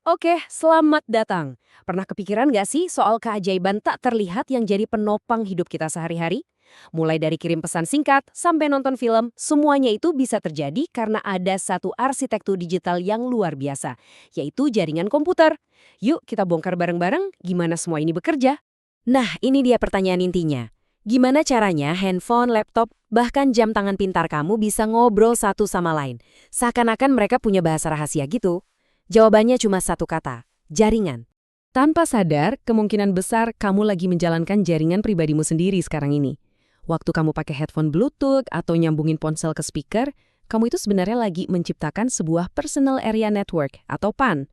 Oke, selamat datang. Pernah kepikiran nggak sih soal keajaiban tak terlihat yang jadi penopang hidup kita sehari-hari? Mulai dari kirim pesan singkat sampai nonton film, semuanya itu bisa terjadi karena ada satu arsitektur digital yang luar biasa, yaitu jaringan komputer. Yuk kita bongkar bareng-bareng gimana semua ini bekerja. Nah, ini dia pertanyaan intinya. Gimana caranya handphone, laptop, bahkan jam tangan pintar kamu bisa ngobrol satu sama lain? Seakan-akan mereka punya bahasa rahasia gitu. Jawabannya cuma satu kata, jaringan. Tanpa sadar, kemungkinan besar kamu lagi menjalankan jaringan pribadimu sendiri sekarang ini. Waktu kamu pakai headphone Bluetooth atau nyambungin ponsel ke speaker, kamu itu sebenarnya lagi menciptakan sebuah Personal Area Network atau PAN.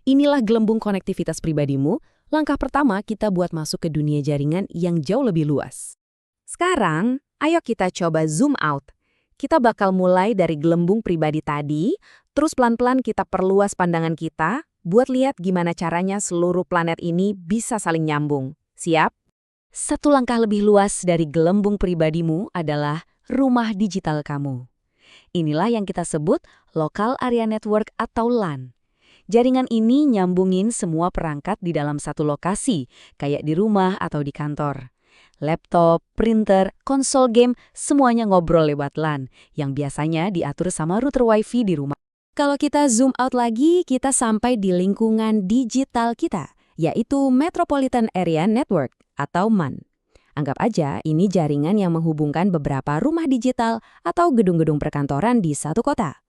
Inilah gelembung konektivitas pribadimu, langkah pertama kita buat masuk ke dunia jaringan yang jauh lebih luas. Sekarang, ayo kita coba zoom out. Kita bakal mulai dari gelembung pribadi tadi, terus pelan-pelan kita perluas pandangan kita buat lihat gimana caranya seluruh planet ini bisa saling nyambung. Siap? Satu langkah lebih luas dari gelembung pribadimu adalah rumah digital kamu. Inilah yang kita sebut Local Area Network atau LAN. Jaringan ini nyambungin semua perangkat di dalam satu lokasi, kayak di rumah atau di kantor. Laptop, printer, konsol game, semuanya ngobrol lewat LAN, yang biasanya diatur sama router WiFi di rumah. Kalau kita zoom out lagi, kita sampai di lingkungan digital kita, yaitu Metropolitan Area Network atau MAN. Anggap aja ini jaringan yang menghubungkan beberapa rumah digital atau gedung-gedung perkantoran di satu kota.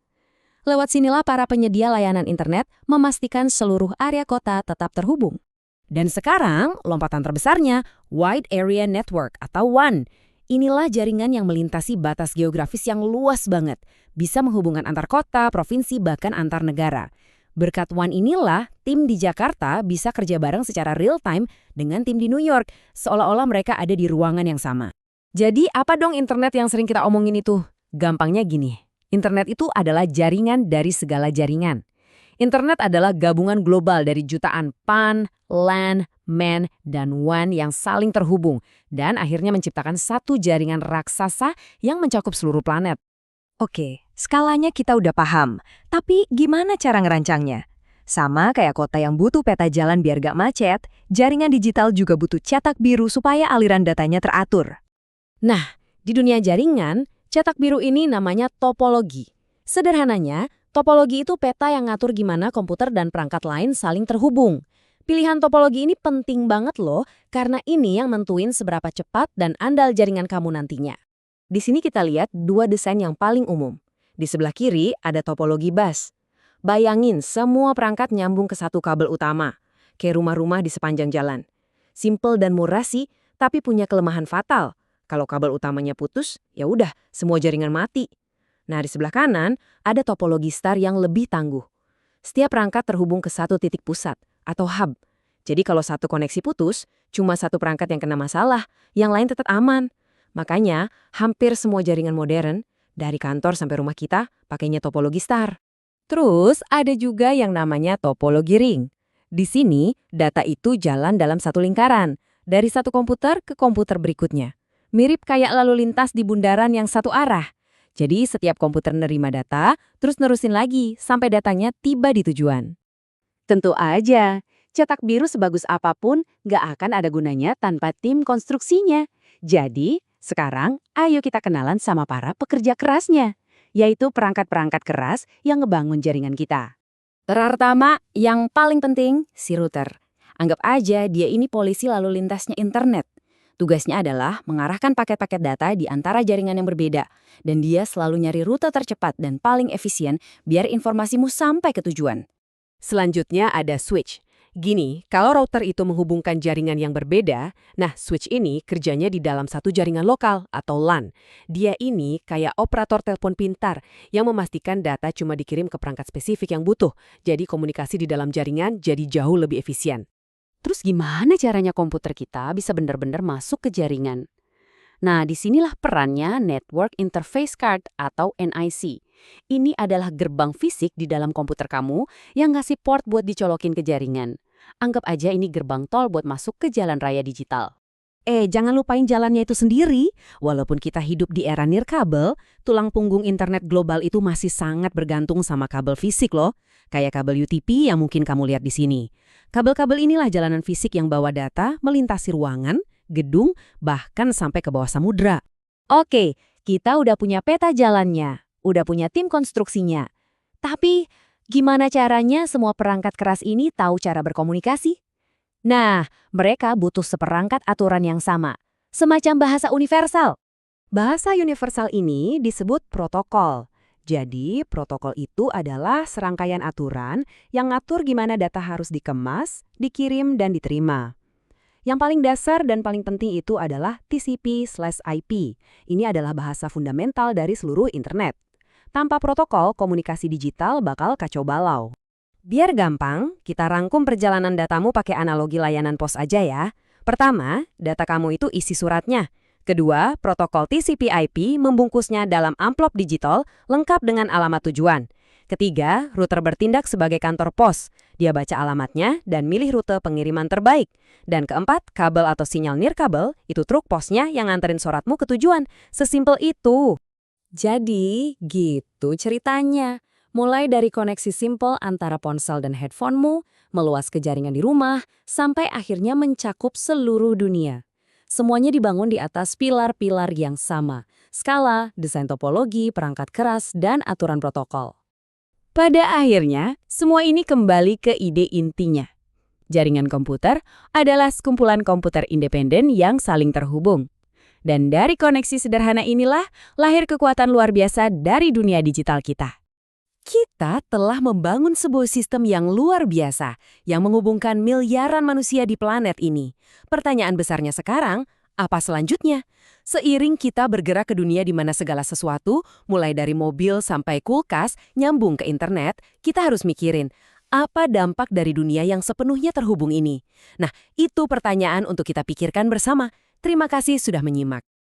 Lewat sinilah para penyedia layanan internet memastikan seluruh area kota tetap terhubung. Dan sekarang, lompatan terbesarnya, Wide Area Network atau WAN. Inilah jaringan yang melintasi batas geografis yang luas banget. Bisa menghubungkan antar kota, provinsi, bahkan antar negara. Berkat WAN inilah, tim di Jakarta bisa kerja bareng secara real-time dengan tim di New York, seolah-olah mereka ada di ruangan yang sama. Jadi, apa dong internet yang sering kita omongin itu? Gampangnya gini, internet itu adalah jaringan dari segala jaringan. Internet adalah gabungan global dari jutaan PAN, LAN, MAN, dan WAN yang saling terhubung dan akhirnya menciptakan satu jaringan raksasa yang mencakup seluruh planet. Oke, skalanya kita udah paham. Tapi gimana cara ngerancangnya? Sama kayak kota yang butuh peta jalan biar gak macet, jaringan digital juga butuh cetak biru supaya aliran datanya teratur. Nah, di dunia jaringan, cetak biru ini namanya topologi. Sederhananya, topologi itu peta yang ngatur gimana komputer dan perangkat lain saling terhubung. Pilihan topologi ini penting banget loh, karena ini yang nentuin seberapa cepat dan andal jaringan kamu nantinya. Di sini kita lihat dua desain yang paling umum. Di sebelah kiri ada topologi bus. Bayangin semua perangkat nyambung ke satu kabel utama, kayak rumah-rumah di sepanjang jalan. Simple dan murah sih, tapi punya kelemahan fatal. Kalau kabel utamanya putus, ya udah, semua jaringan mati. Nah, di sebelah kanan ada topologi star yang lebih tangguh. Setiap perangkat terhubung ke satu titik pusat atau hub. Jadi kalau satu koneksi putus, cuma satu perangkat yang kena masalah, yang lain tetap aman. Makanya, hampir semua jaringan modern, dari kantor sampai rumah kita, pakainya topologi star. Terus ada juga yang namanya topologi ring. Di sini, data itu jalan dalam satu lingkaran, dari satu komputer ke komputer berikutnya. Mirip kayak lalu lintas di bundaran yang satu arah. Jadi setiap komputer nerima data, terus nerusin lagi sampai datanya tiba di tujuan. Tentu aja, cetak biru sebagus apapun nggak akan ada gunanya tanpa tim konstruksinya. Jadi, sekarang ayo kita kenalan sama para pekerja kerasnya, yaitu perangkat-perangkat keras yang ngebangun jaringan kita. Pertama, yang paling penting, si router. Anggap aja dia ini polisi lalu lintasnya internet. Tugasnya adalah mengarahkan paket-paket data di antara jaringan yang berbeda, dan dia selalu nyari rute tercepat dan paling efisien biar informasimu sampai ke tujuan. Selanjutnya ada switch. Gini, kalau router itu menghubungkan jaringan yang berbeda, nah switch ini kerjanya di dalam satu jaringan lokal atau LAN. Dia ini kayak operator telepon pintar yang memastikan data cuma dikirim ke perangkat spesifik yang butuh, jadi komunikasi di dalam jaringan jadi jauh lebih efisien. Terus gimana caranya komputer kita bisa benar-benar masuk ke jaringan? Nah, disinilah perannya Network Interface Card atau NIC. Ini adalah gerbang fisik di dalam komputer kamu yang ngasih port buat dicolokin ke jaringan. Anggap aja ini gerbang tol buat masuk ke jalan raya digital. Jangan lupain jalannya itu sendiri. Walaupun kita hidup di era nirkabel, tulang punggung internet global itu masih sangat bergantung sama kabel fisik loh. Kayak kabel UTP yang mungkin kamu lihat di sini. Kabel-kabel inilah jalanan fisik yang bawa data melintasi ruangan, gedung, bahkan sampai ke bawah samudra. Oke, kita udah punya peta jalannya, udah punya tim konstruksinya. Tapi, gimana caranya semua perangkat keras ini tahu cara berkomunikasi? Nah, mereka butuh seperangkat aturan yang sama, semacam bahasa universal. Bahasa universal ini disebut protokol. Jadi, protokol itu adalah serangkaian aturan yang ngatur gimana data harus dikemas, dikirim, dan diterima. Yang paling dasar dan paling penting itu adalah TCP/IP. Ini adalah bahasa fundamental dari seluruh internet. Tanpa protokol, komunikasi digital bakal kacau balau. Biar gampang, kita rangkum perjalanan datamu pakai analogi layanan pos aja ya. Pertama, data kamu itu isi suratnya. Kedua, protokol TCP/IP membungkusnya dalam amplop digital lengkap dengan alamat tujuan. Ketiga, router bertindak sebagai kantor pos. Dia baca alamatnya dan milih rute pengiriman terbaik. Dan keempat, kabel atau sinyal nirkabel itu truk posnya yang nganterin suratmu ke tujuan. Sesimpel itu. Jadi, gitu ceritanya. Mulai dari koneksi simpel antara ponsel dan handphonemu, meluas ke jaringan di rumah, sampai akhirnya mencakup seluruh dunia. Semuanya dibangun di atas pilar-pilar yang sama, skala, desain topologi, perangkat keras, dan aturan protokol. Pada akhirnya, semua ini kembali ke ide intinya. Jaringan komputer adalah sekumpulan komputer independen yang saling terhubung. Dan dari koneksi sederhana inilah lahir kekuatan luar biasa dari dunia digital kita. Kita telah membangun sebuah sistem yang luar biasa yang menghubungkan miliaran manusia di planet ini. Pertanyaan besarnya sekarang, apa selanjutnya? Seiring kita bergerak ke dunia di mana segala sesuatu, mulai dari mobil sampai kulkas, nyambung ke internet, kita harus mikirin, apa dampak dari dunia yang sepenuhnya terhubung ini? Nah, itu pertanyaan untuk kita pikirkan bersama. Terima kasih sudah menyimak.